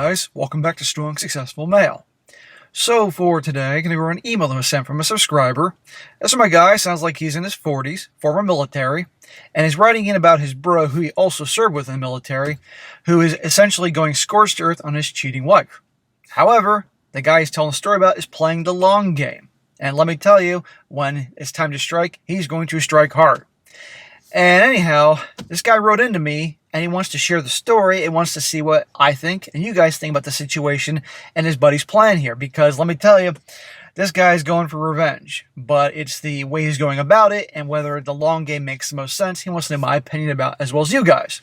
guys, welcome back to Strong Successful Male. So for today, I'm going to go over an email that was sent from a subscriber. This is my guy, sounds like he's in his 40s, former military, and he's writing in about his bro who he also served with in the military, who is essentially going scorched earth on his cheating wife. However, the guy he's telling the story about is playing the long game. And let me tell you, when it's time to strike, he's going to strike hard. And anyhow, this guy wrote into me, and he wants to share the story. He wants to see what I think and you guys think about the situation and his buddy's plan here. Because let me tell you, this guy's going for revenge. But it's the way he's going about it and whether the long game makes the most sense. He wants to know my opinion about as well as you guys.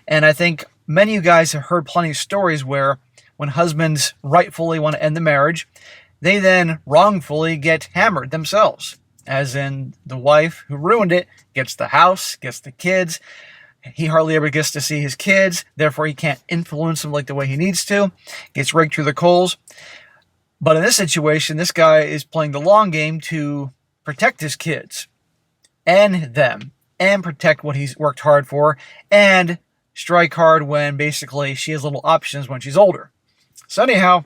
And I think many of you guys have heard plenty of stories where when husbands rightfully want to end the marriage, they then wrongfully get hammered themselves. As in, the wife who ruined it gets the house, gets the kids. He hardly ever gets to see his kids. Therefore, he can't influence them like the way he needs to. Gets raked through the coals. But in this situation, this guy is playing the long game to protect his kids and them and protect what he's worked hard for and strike hard when basically she has little options when she's older. So anyhow,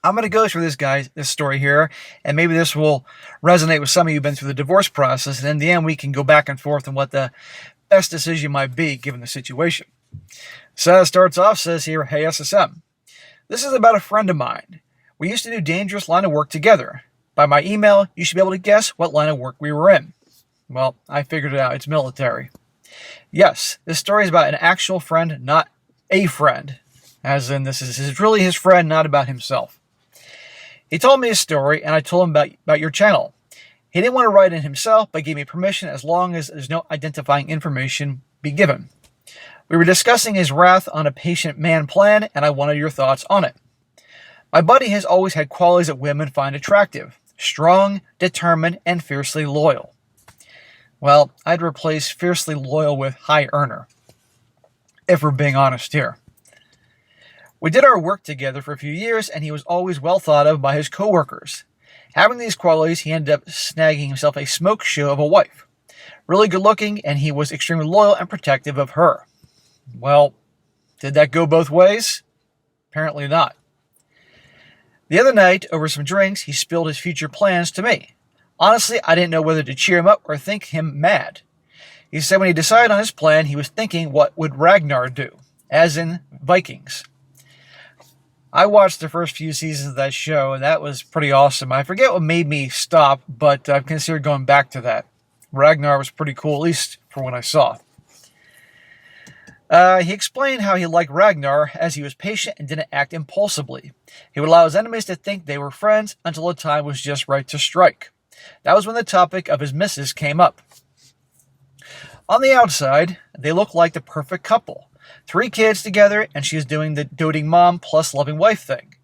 I'm going to go through this story here, and maybe this will resonate with some of you who've been through the divorce process, and in the end, we can go back and forth on what the best decision might be given the situation. So it starts off, says here, "Hey SSM, this is about a friend of mine. We used to do dangerous line of work together. By my email, you should be able to guess what line of work we were in." Well, I figured it out. It's military. Yes, this story is about an actual friend, not a friend. As in, this is really his friend, not about himself. He told me his story, and I told him about your channel. He didn't want to write in himself, but gave me permission as long as there's no identifying information be given. We were discussing his wrath on a patient man plan, and I wanted your thoughts on it. My buddy has always had qualities that women find attractive: strong, determined, and fiercely loyal. Well, I'd replace fiercely loyal with high earner, if we're being honest here. We did our work together for a few years, and he was always well thought of by his coworkers. Having these qualities, he ended up snagging himself a smoke show of a wife. Really good looking, and he was extremely loyal and protective of her. Well, did that go both ways? Apparently not. The other night, over some drinks, he spilled his future plans to me. Honestly, I didn't know whether to cheer him up or think him mad. He said when he decided on his plan, he was thinking what would Ragnar do, as in Vikings. I watched the first few seasons of that show, and that was pretty awesome. I forget what made me stop, but I've considered going back to that. Ragnar was pretty cool, at least for what I saw. He explained how he liked Ragnar as he was patient and didn't act impulsively. He would allow his enemies to think they were friends until the time was just right to strike. That was when the topic of his missus came up. On the outside, they looked like the perfect couple. 3 kids together, and she is doing the doting mom plus loving wife thing.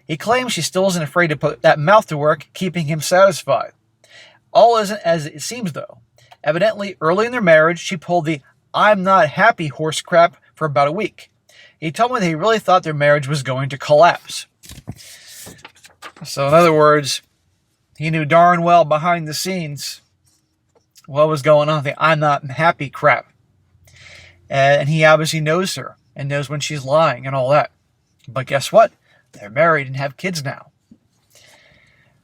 He claims she still isn't afraid to put that mouth to work, keeping him satisfied. All isn't as it seems, though. Evidently, early in their marriage, she pulled the "I'm not happy" horse crap for about a week. He told me that he really thought their marriage was going to collapse. So, in other words, he knew darn well behind the scenes what was going on, the "I'm not happy" crap. And he obviously knows her and knows when she's lying and all that. But guess what? They're married and have kids now.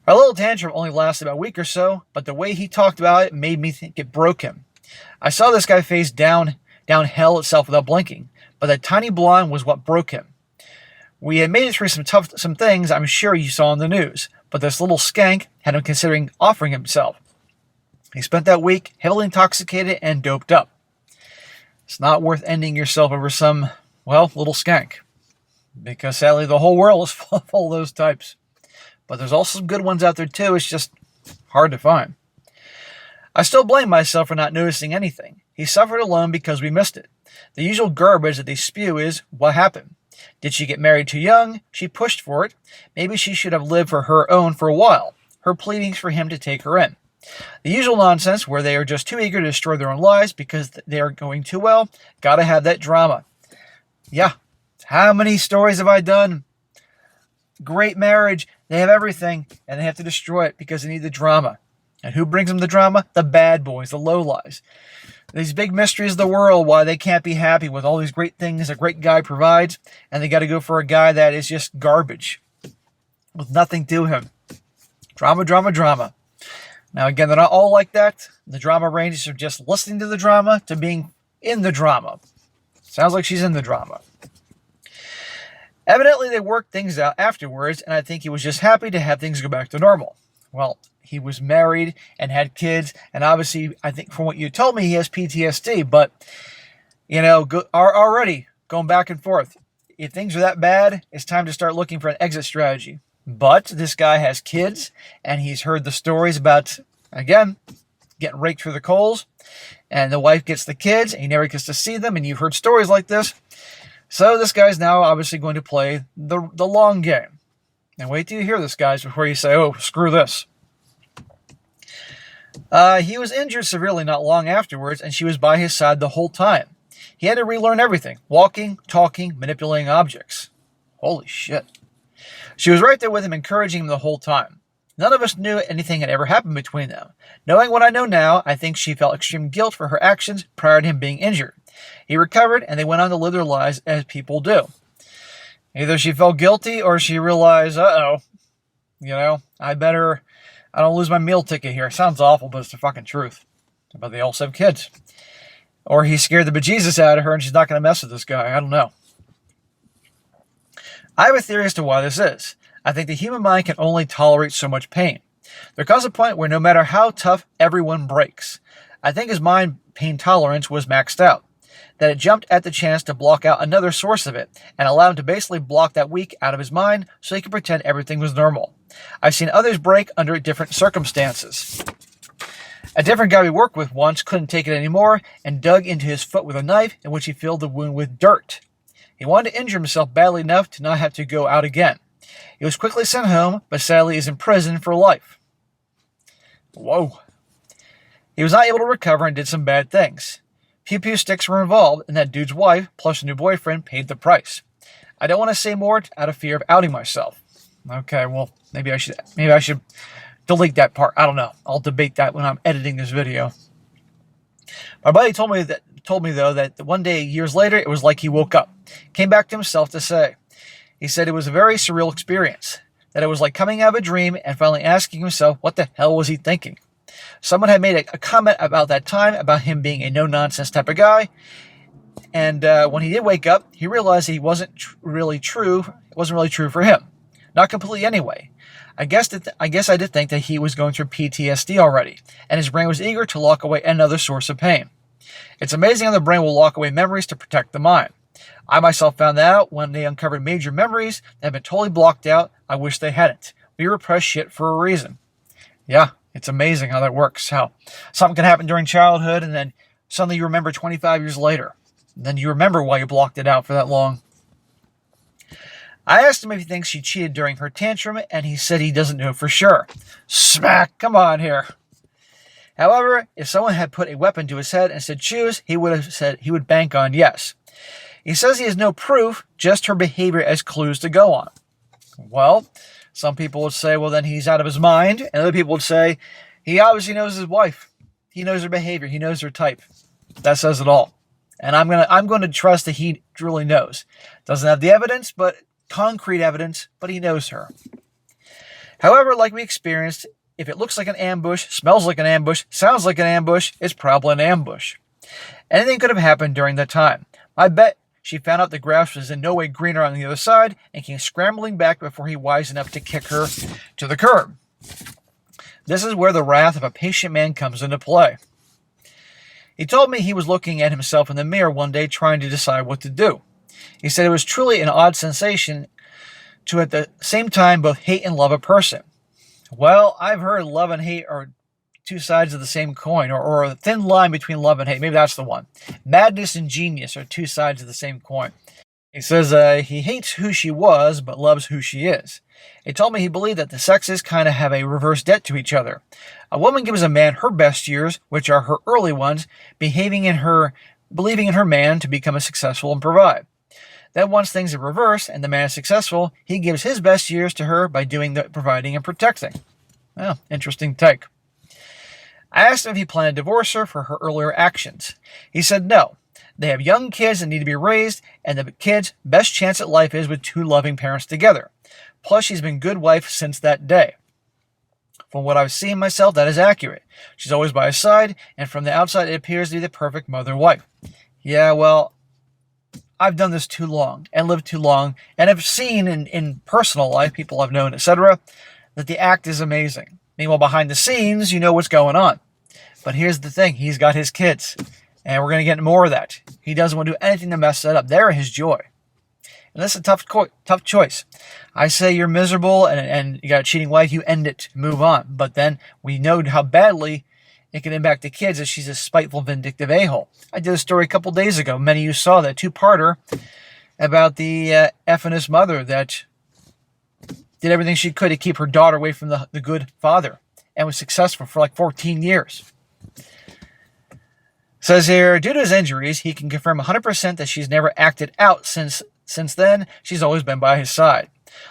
Our little tantrum only lasted about a week or so, but the way he talked about it made me think it broke him. I saw this guy face down hell itself without blinking, but that tiny blonde was what broke him. We had made it through some things I'm sure you saw in the news, but this little skank had him considering offering himself. He spent that week heavily intoxicated and doped up. It's not worth ending yourself over some, little skank. Because sadly, the whole world is full of those types. But there's also some good ones out there too. It's just hard to find. I still blame myself for not noticing anything. He suffered alone because we missed it. The usual garbage that they spew is, what happened? Did she get married too young? She pushed for it. Maybe she should have lived for her own for a while. Her pleadings for him to take her in. The usual nonsense where they are just too eager to destroy their own lives because they are going too well. Gotta have that drama. Yeah. How many stories have I done? Great marriage. They have everything, and they have to destroy it because they need the drama. And who brings them the drama? The bad boys, the lowlives. these big mysteries of the world, why they can't be happy with all these great things a great guy provides, and they got to go for a guy that is just garbage with nothing to him. Drama, drama, drama. Now, again, they're not all like that. The drama ranges from just listening to the drama to being in the drama. Sounds like she's in the drama. Evidently, they worked things out afterwards, and I think he was just happy to have things go back to normal. Well, he was married and had kids, and obviously, I think from what you told me, he has PTSD, but, are already going back and forth. If things are that bad, it's time to start looking for an exit strategy. But this guy has kids, and he's heard the stories about, again, getting raked through the coals, and the wife gets the kids, and he never gets to see them, and you've heard stories like this. So this guy's now obviously going to play the long game. And wait till you hear this, guys, before you say, oh, screw this. He was injured severely not long afterwards, and she was by his side the whole time. He had to relearn everything: walking, talking, manipulating objects. Holy shit. She was right there with him, encouraging him the whole time. None of us knew anything had ever happened between them. Knowing what I know now, I think she felt extreme guilt for her actions prior to him being injured. He recovered, and they went on to live their lives as people do. Either she felt guilty, or she realized, I don't lose my meal ticket here. It sounds awful, but it's the fucking truth. But they also have kids. Or he scared the bejesus out of her, and she's not going to mess with this guy. I don't know. I have a theory as to why this is. I think the human mind can only tolerate so much pain. There comes a point where no matter how tough, everyone breaks. I think his mind pain tolerance was maxed out. That it jumped at the chance to block out another source of it, and allow him to basically block that week out of his mind so he could pretend everything was normal. I've seen others break under different circumstances. A different guy we worked with once couldn't take it anymore and dug into his foot with a knife, in which he filled the wound with dirt. He wanted to injure himself badly enough to not have to go out again. He was quickly sent home, but sadly is in prison for life. Whoa. He was not able to recover and did some bad things. Pew-pew sticks were involved, and that dude's wife, plus a new boyfriend, paid the price. I don't want to say more out of fear of outing myself. Okay, well, maybe I should delete that part. I don't know. I'll debate that when I'm editing this video. My buddy told me though that one day, years later, it was like he woke up, came back to himself to say. He said it was a very surreal experience, that it was like coming out of a dream and finally asking himself what the hell was he thinking. Someone had made a comment about that time about him being a no-nonsense type of guy, and when he did wake up, he realized he wasn't really true. It wasn't really true for him. Not completely anyway. I guess I did think that he was going through PTSD already, and his brain was eager to lock away another source of pain. It's amazing how the brain will lock away memories to protect the mind. I myself found that out when they uncovered major memories that had been totally blocked out. I wish they hadn't. We repress shit for a reason. Yeah, it's amazing how that works. How something can happen during childhood, and then suddenly you remember 25 years later. And then you remember why you blocked it out for that long. I asked him if he thinks she cheated during her tantrum, and he said he doesn't know for sure. Smack! Come on here. However, if someone had put a weapon to his head and said choose, he would have said he would bank on yes. He says he has no proof, just her behavior as clues to go on. Well, some people would say, well, then he's out of his mind. And other people would say, he obviously knows his wife. He knows her behavior. He knows her type. That says it all. And I'm going to trust that he truly knows. Doesn't have the evidence, but concrete evidence, but he knows her. However, like we experienced, if it looks like an ambush, smells like an ambush, sounds like an ambush, it's probably an ambush. Anything could have happened during that time. I bet she found out the grass was in no way greener on the other side and came scrambling back before he wise enough to kick her to the curb. This is where the wrath of a patient man comes into play. He told me he was looking at himself in the mirror one day trying to decide what to do. He said it was truly an odd sensation to at the same time both hate and love a person. Well, I've heard love and hate are two sides of the same coin, or a thin line between love and hate. Maybe that's the one. Madness and genius are two sides of the same coin. He says he hates who she was, but loves who she is. He told me he believed that the sexes kind of have a reverse debt to each other. A woman gives a man her best years, which are her early ones, believing in her man to become a successful and provide. Then once things are reversed and the man is successful, he gives his best years to her by doing the providing and protecting. Well, interesting take. I asked him if he planned to divorce her for her earlier actions. He said no. They have young kids that need to be raised, and the kids' best chance at life is with two loving parents together. Plus, she's been a good wife since that day. From what I've seen myself, that is accurate. She's always by his side, and from the outside, it appears to be the perfect mother-wife. Yeah, well, I've done this too long, and lived too long, and have seen in personal life, people I've known, etc., that the act is amazing. Meanwhile, behind the scenes, you know what's going on. But here's the thing. He's got his kids. And we're going to get more of that. He doesn't want to do anything to mess that up. They're his joy. And that's a tough choice. I say you're miserable and you got a cheating wife, you end it, move on. But then we know how badly it can impact the kids if she's a spiteful, vindictive a-hole. I did a story a couple days ago. Many of you saw that, two-parter, about the effing mother that did everything she could to keep her daughter away from the good father and was successful for like 14 years. Says here, due to his injuries, he can confirm 100% that she's never acted out since then. She's always been by his side.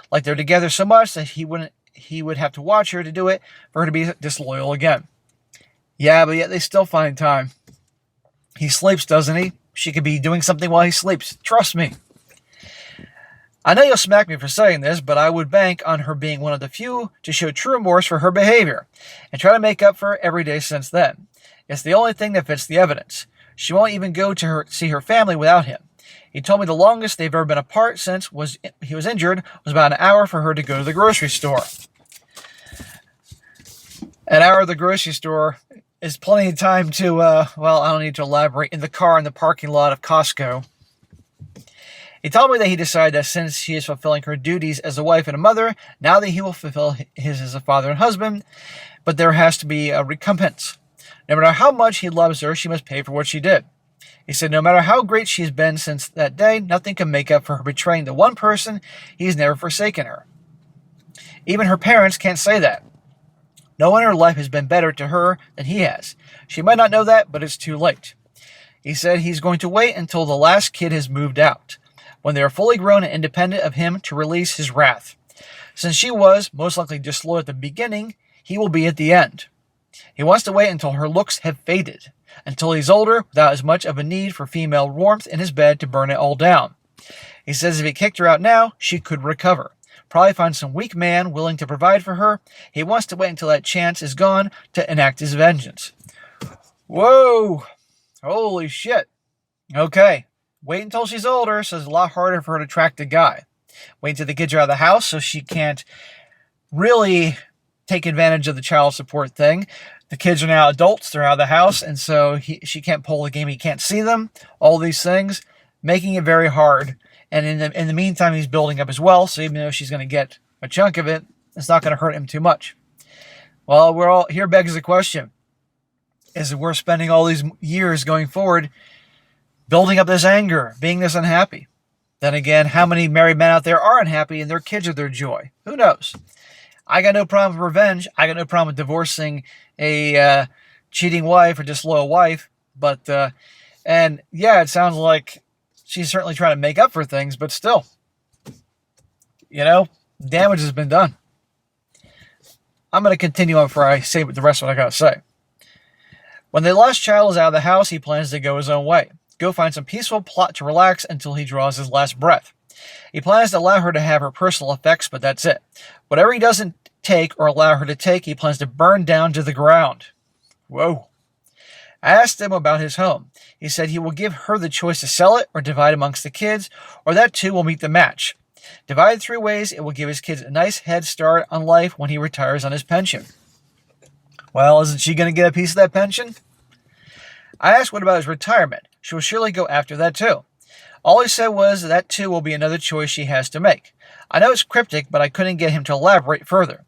Like they're together so much that he would have to watch her to do it for her to be disloyal again. Yeah, but yet they still find time. He sleeps, doesn't he? She could be doing something while he sleeps. Trust me. I know you'll smack me for saying this, but I would bank on her being one of the few to show true remorse for her behavior and try to make up for it every day since then. It's the only thing that fits the evidence. She won't even go to see her family without him. He told me the longest they've ever been apart since he was injured was about an hour for her to go to the grocery store. An hour at the grocery store is plenty of time to, I don't need to elaborate, in the car in the parking lot of Costco. He told me that he decided that since she is fulfilling her duties as a wife and a mother, now that he will fulfill his as a father and husband, but there has to be a recompense. No matter how much he loves her, she must pay for what she did. He said no matter how great she's been since that day, nothing can make up for her betraying the one person he's never forsaken her. Even her parents can't say that. No one in her life has been better to her than he has. She might not know that, but it's too late. He said he's going to wait until the last kid has moved out, when they are fully grown and independent of him, to release his wrath. Since she was most likely disloyal at the beginning, he will be at the end. He wants to wait until her looks have faded, until he's older without as much of a need for female warmth in his bed to burn it all down. He says if he kicked her out now, she could recover. Probably find some weak man willing to provide for her. He wants to wait until that chance is gone to enact his vengeance. Whoa! Holy shit. Okay. Wait until she's older, so it's a lot harder for her to attract a guy. Wait until the kids are out of the house so she can't really take advantage of the child support thing. The kids are now adults, they're out of the house, and so she can't pull the game, he can't see them. All these things, making it very hard. And in the meantime, he's building up his wealth, so even though she's going to get a chunk of it, it's not going to hurt him too much. Well, here begs the question. Is it worth spending all these years going forward building up this anger, being this unhappy? Then again, how many married men out there are unhappy and their kids are their joy? Who knows? I got no problem with revenge. I got no problem with divorcing a cheating wife or disloyal wife. But, and yeah, it sounds like she's certainly trying to make up for things, but still, damage has been done. I'm going to continue on before I say the rest of what I got to say. When the last child is out of the house, he plans to go his own way. Go find some peaceful plot to relax until he draws his last breath. He plans to allow her to have her personal effects, but that's it. Whatever he doesn't take or allow her to take, he plans to burn down to the ground. Whoa. I asked him about his home. He said he will give her the choice to sell it or divide amongst the kids, or that too will meet the match. Divided 3 ways, it will give his kids a nice head start on life when he retires on his pension. Well, isn't she going to get a piece of that pension? I asked what about his retirement. She will surely go after that too. All he said was that too will be another choice she has to make. I know it's cryptic, but I couldn't get him to elaborate further.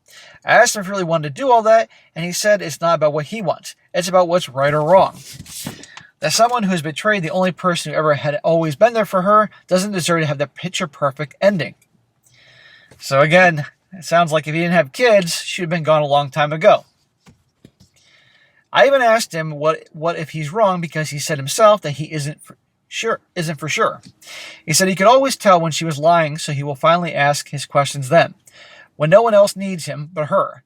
I asked him if he really wanted to do all that, and he said it's not about what he wants. It's about what's right or wrong. That someone who has betrayed the only person who ever had always been there for her doesn't deserve to have the picture-perfect ending. So again, it sounds like if he didn't have kids, she'd have been gone a long time ago. I even asked him what if he's wrong because he said himself that he isn't for sure. He said he could always tell when she was lying, so he will finally ask his questions then, when no one else needs him but her.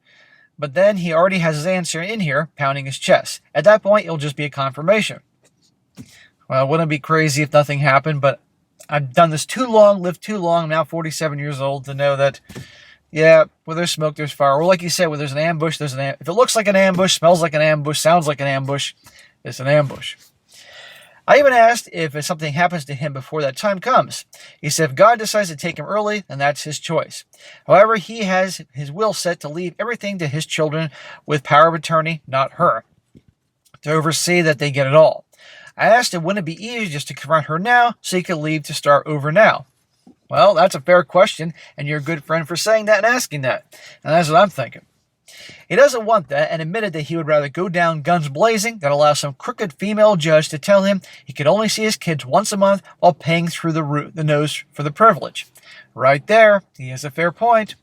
But then he already has his answer in here, pounding his chest. At that point, it'll just be a confirmation. Well, it wouldn't be crazy if nothing happened, but I've done this too long, lived too long. I'm now 47 years old to know that, yeah, where there's smoke, there's fire. Or like you said, where there's an ambush, there's an ambush. If it looks like an ambush, smells like an ambush, sounds like an ambush, it's an ambush. I even asked if something happens to him before that time comes. He said if God decides to take him early, then that's his choice. However, he has his will set to leave everything to his children with power of attorney, not her, to oversee that they get it all. I asked him, wouldn't it be easier just to confront her now so he could leave to start over now? Well, that's a fair question, and you're a good friend for saying that and asking that. And that's what I'm thinking. He doesn't want that and admitted that he would rather go down guns blazing than allow some crooked female judge to tell him he could only see his kids once a month while paying through the nose for the privilege. Right there, he has a fair point.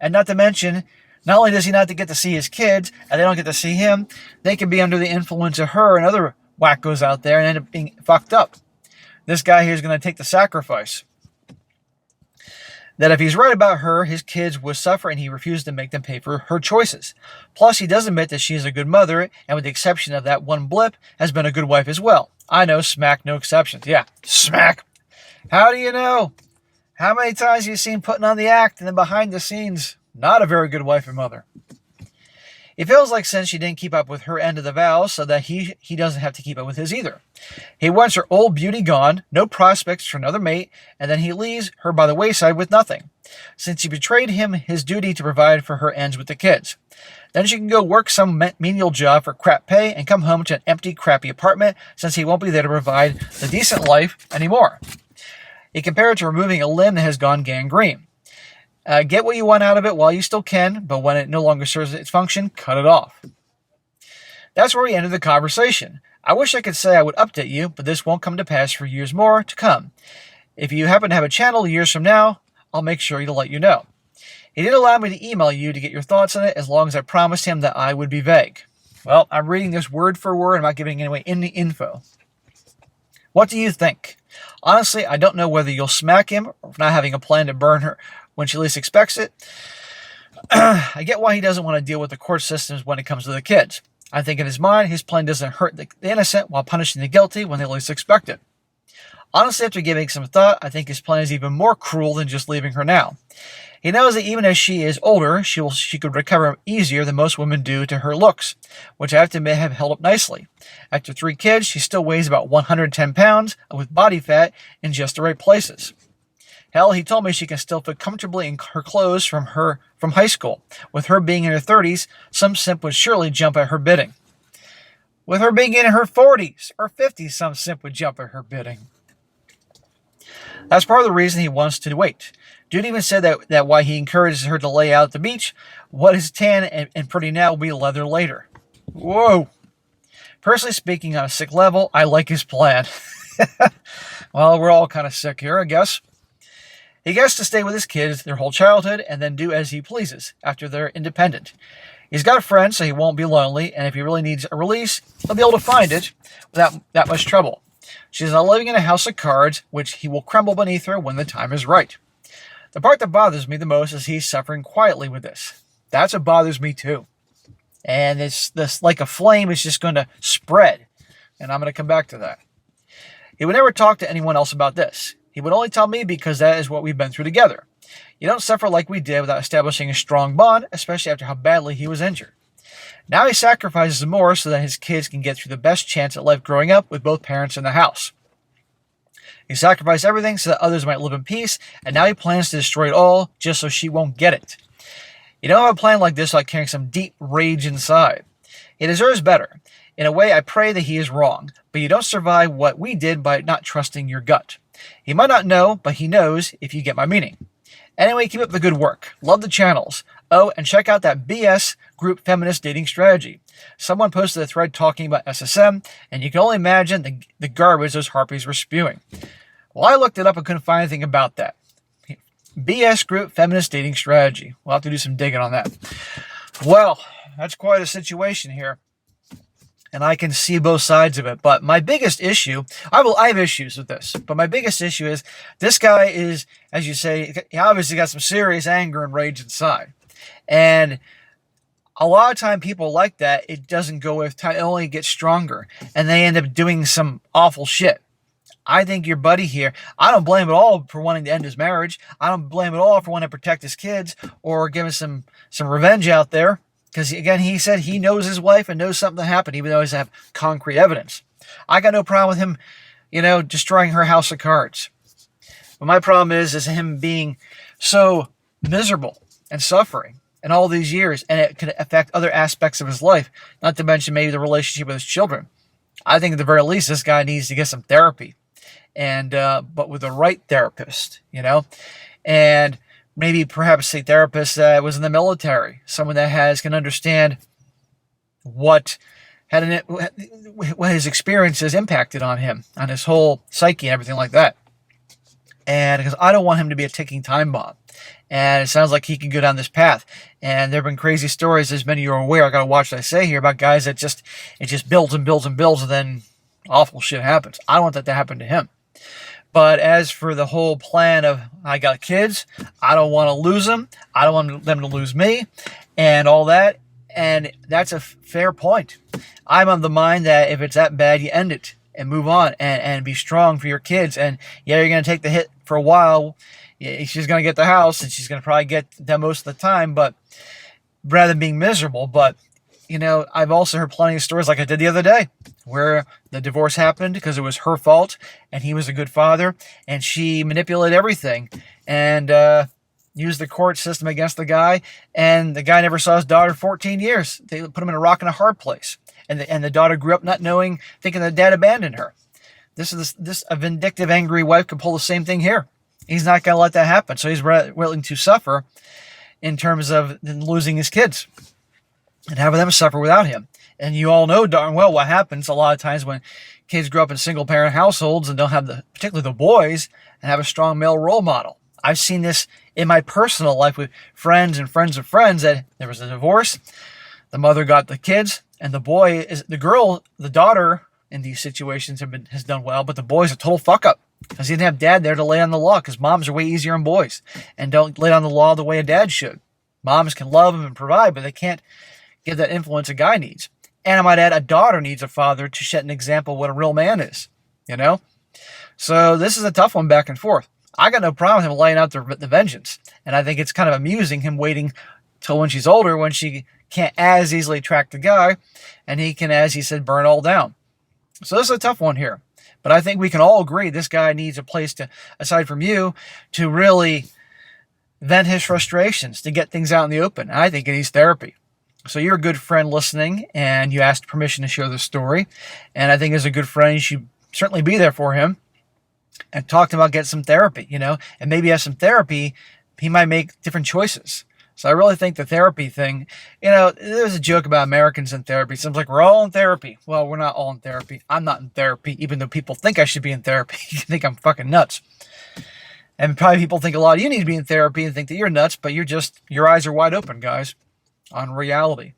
And not to mention, not only does he not get to see his kids, and they don't get to see him, they can be under the influence of her and other wackos out there and end up being fucked up. This guy here is going to take the sacrifice. That if he's right about her, his kids would suffer and he refused to make them pay for her choices. Plus, he does admit that she is a good mother, and with the exception of that one blip, has been a good wife as well. I know, smack, no exceptions. Yeah, smack. How do you know? How many times have you seen putting on the act and then behind the scenes, not a very good wife and mother? He feels like since she didn't keep up with her end of the vows, so that he doesn't have to keep up with his either. He wants her old beauty gone, no prospects for another mate, and then he leaves her by the wayside with nothing, since he betrayed him his duty to provide for her ends with the kids. Then she can go work some menial job for crap pay and come home to an empty, crappy apartment, since he won't be there to provide the decent life anymore. He compared it to removing a limb that has gone gangrene. Get what you want out of it while you still can, but when it no longer serves its function, cut it off. That's where we ended the conversation. I wish I could say I would update you, but this won't come to pass for years more to come. If you happen to have a channel years from now, I'll make sure to let you know. He did allow me to email you to get your thoughts on it, as long as I promised him that I would be vague. Well, I'm reading this word for word. I'm not giving away any info. What do you think? Honestly, I don't know whether you'll smack him or not having a plan to burn her when she least expects it. I get why he doesn't want to deal with the court systems when it comes to the kids. I think in his mind, his plan doesn't hurt the innocent while punishing the guilty when they least expect it. Honestly, after giving some thought, I think his plan is even more cruel than just leaving her now. He knows that even as she is older, she could recover easier than most women do to her looks, which I have to admit have held up nicely. After 3 kids, she still weighs about 110 pounds with body fat in just the right places. Hell, he told me she can still fit comfortably in her clothes from high school. With her being in her 30s, some simp would surely jump at her bidding. With her being in her 40s or 50s, some simp would jump at her bidding. That's part of the reason he wants to wait. Dude even said that why he encourages her to lay out at the beach, what is tan and pretty now will be leather later. Whoa. Personally speaking, on a sick level, I like his plan. Well, we're all kind of sick here, I guess. He gets to stay with his kids their whole childhood and then do as he pleases after they're independent. He's got a friend, so he won't be lonely, and if he really needs a release, he'll be able to find it without that much trouble. She's not living in a house of cards, which he will crumble beneath her when the time is right. The part that bothers me the most is he's suffering quietly with this. That's what bothers me too. And it's this like a flame is just going to spread, and I'm going to come back to that. He would never talk to anyone else about this. He would only tell me because that is what we've been through together. You don't suffer like we did without establishing a strong bond, especially after how badly he was injured. Now he sacrifices more so that his kids can get through the best chance at life growing up with both parents in the house. He sacrificed everything so that others might live in peace, and now he plans to destroy it all just so she won't get it. You don't have a plan like this without carrying some deep rage inside. He deserves better. In a way, I pray that he is wrong, but you don't survive what we did by not trusting your gut. He might not know, but he knows, if you get my meaning. Anyway, keep up the good work. Love the channels. Oh, and check out that BS group feminist dating strategy. Someone posted a thread talking about SSM, and you can only imagine the garbage those harpies were spewing. Well, I looked it up and couldn't find anything about that. BS group feminist dating strategy. We'll have to do some digging on that. Well, that's quite a situation here. And I can see both sides of it. But my biggest issue, I have issues with this, but my biggest issue is this guy is, as you say, he obviously got some serious anger and rage inside. And a lot of time people like that, it doesn't go with time. It only gets stronger. And they end up doing some awful shit. I think your buddy here, I don't blame at all for wanting to end his marriage. I don't blame at all for wanting to protect his kids or give him some revenge out there. Because, again, he said he knows his wife and knows something happened, even though he doesn't have concrete evidence. I got no problem with him, destroying her house of cards. But my problem is him being so miserable and suffering in all these years, and it could affect other aspects of his life, not to mention maybe the relationship with his children. I think at the very least, this guy needs to get some therapy, and but with the right therapist, and maybe perhaps a therapist that was in the military, someone that can understand what his experiences impacted on him, on his whole psyche and everything like that. And because I don't want him to be a ticking time bomb. And it sounds like he can go down this path. And there have been crazy stories, as many of you are aware. I got to watch what I say here about guys that it just builds and builds and builds, and then awful shit happens. I don't want that to happen to him. But as for the whole plan of, I got kids, I don't want to lose them, I don't want them to lose me, and all that. And that's a fair point. I'm of the mind that if it's that bad, you end it and move on and be strong for your kids. And yeah, you're going to take the hit for a while. She's going to get the house, and she's going to probably get that most of the time, but rather than being miserable. But, I've also heard plenty of stories like I did the other day where the divorce happened because it was her fault, and he was a good father, and she manipulated everything and used the court system against the guy, and the guy never saw his daughter 14 years. They put him in a rock and a hard place. And the daughter grew up not knowing, thinking the dad abandoned her. A vindictive, angry wife could pull the same thing here. He's not going to let that happen. So he's willing to suffer in terms of losing his kids and having them suffer without him. And you all know darn well what happens a lot of times when kids grow up in single-parent households and don't have particularly the boys, and have a strong male role model. I've seen this in my personal life with friends and friends of friends, that there was a divorce. The mother got the kids, and the daughter in these situations has done well, but the boy's a total fuck up because he didn't have dad there to lay on the law, because moms are way easier on boys and don't lay on the law the way a dad should. Moms can love him and provide, but they can't give that influence a guy needs. And I might add, a daughter needs a father to set an example of what a real man is, So this is a tough one back and forth. I got no problem with him laying out the vengeance. And I think it's kind of amusing him waiting till when she's older, when she can't as easily track the guy, and he can, as he said, burn all down. So this is a tough one here. But I think we can all agree this guy needs a place to, aside from you, to really vent his frustrations, to get things out in the open. I think he needs therapy. So you're a good friend listening, and you asked permission to share this story. And I think as a good friend, you should certainly be there for him and talk to him about getting some therapy, and maybe have some therapy. He might make different choices. So I really think the therapy thing, there's a joke about Americans in therapy. It seems like we're all in therapy. Well, we're not all in therapy. I'm not in therapy, even though people think I should be in therapy. You think I'm fucking nuts. And probably people think a lot of you need to be in therapy and think that you're nuts, but your eyes are wide open, guys, on reality.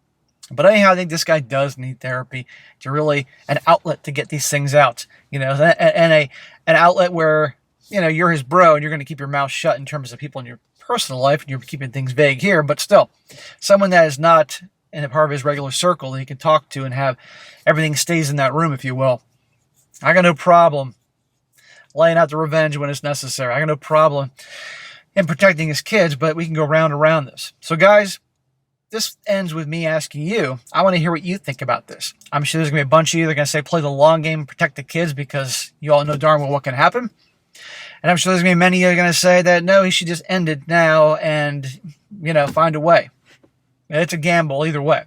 But anyhow, I think this guy does need therapy to really, an outlet to get these things out, and an outlet where, you're his bro and you're going to keep your mouth shut in terms of people in your personal life, and you're keeping things vague here, but still, someone that is not in a part of his regular circle that he can talk to and have everything stays in that room, if you will. I got no problem laying out the revenge when it's necessary. I got no problem in protecting his kids, but we can go round and around this. So guys, this ends with me asking you, I want to hear what you think about this. I'm sure there's going to be a bunch of you that are going to say play the long game, protect the kids, because you all know darn well what can happen. And I'm sure there's going to be many of you are going to say that, no, he should just end it now and, find a way. It's a gamble either way.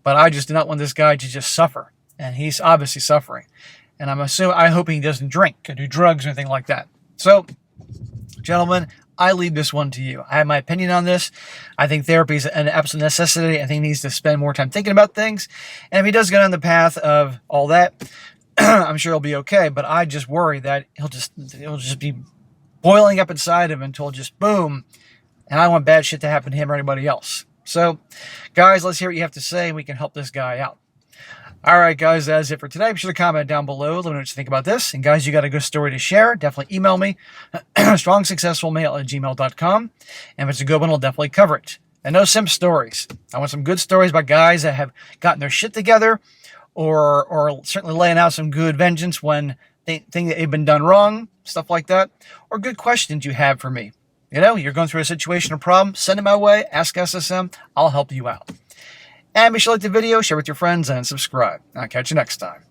But I just do not want this guy to just suffer. And he's obviously suffering. And I hope he doesn't drink or do drugs or anything like that. So, gentlemen, I leave this one to you. I have my opinion on this. I think therapy is an absolute necessity. I think he needs to spend more time thinking about things. And if he does go down the path of all that, I'm sure he'll be okay. But I just worry that it'll just be boiling up inside him until just boom. And I don't want bad shit to happen to him or anybody else. So, guys, let's hear what you have to say, and we can help this guy out. All right, guys, that's it for today. Be sure to comment down below. Let me know what you think about this. And, guys, you got a good story to share, definitely email me, strongsuccessfulmail@gmail.com. And if it's a good one, I'll definitely cover it. And no simp stories. I want some good stories about guys that have gotten their shit together, or certainly laying out some good vengeance when they think that they've been done wrong, stuff like that, or good questions you have for me. You know, you're going through a situation or problem, send it my way, ask SSM, I'll help you out. And be sure to like the video, share with your friends, and subscribe. I'll catch you next time.